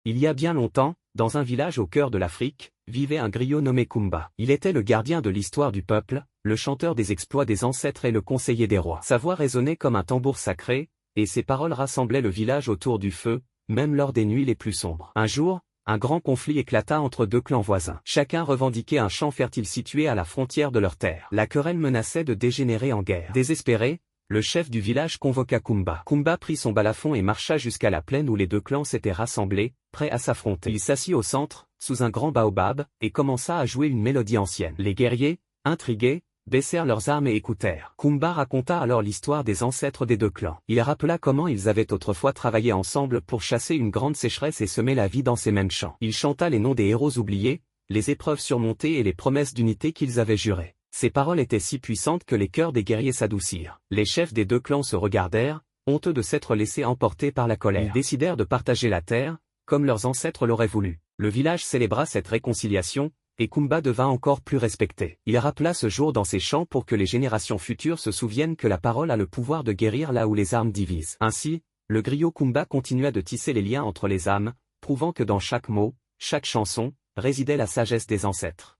Il y a bien longtemps, dans un village au cœur de l'Afrique, vivait un griot nommé Kumba. Il était le gardien de l'histoire du peuple, le chanteur des exploits des ancêtres et le conseiller des rois. Sa voix résonnait comme un tambour sacré, et ses paroles rassemblaient le village autour du feu, même lors des nuits les plus sombres. Un jour, un grand conflit éclata entre deux clans voisins. Chacun revendiquait un champ fertile situé à la frontière de leur terre. La querelle menaçait de dégénérer en guerre. Désespéré, le chef du village convoqua Kumba. Kumba prit son balafon et marcha jusqu'à la plaine où les deux clans s'étaient rassemblés, prêts à s'affronter. Il s'assit au centre, sous un grand baobab, et commença à jouer une mélodie ancienne. Les guerriers, intrigués, baissèrent leurs armes et écoutèrent. Kumba raconta alors l'histoire des ancêtres des deux clans. Il rappela comment ils avaient autrefois travaillé ensemble pour chasser une grande sécheresse et semer la vie dans ces mêmes champs. Il chanta les noms des héros oubliés, les épreuves surmontées et les promesses d'unité qu'ils avaient jurées. Ces paroles étaient si puissantes que les cœurs des guerriers s'adoucirent. Les chefs des deux clans se regardèrent, honteux de s'être laissés emporter par la colère. Ils décidèrent de partager la terre, comme leurs ancêtres l'auraient voulu. Le village célébra cette réconciliation, et Kumba devint encore plus respecté. Il rappela ce jour dans ses chants pour que les générations futures se souviennent que la parole a le pouvoir de guérir là où les armes divisent. Ainsi, le griot Kumba continua de tisser les liens entre les âmes, prouvant que dans chaque mot, chaque chanson, résidait la sagesse des ancêtres.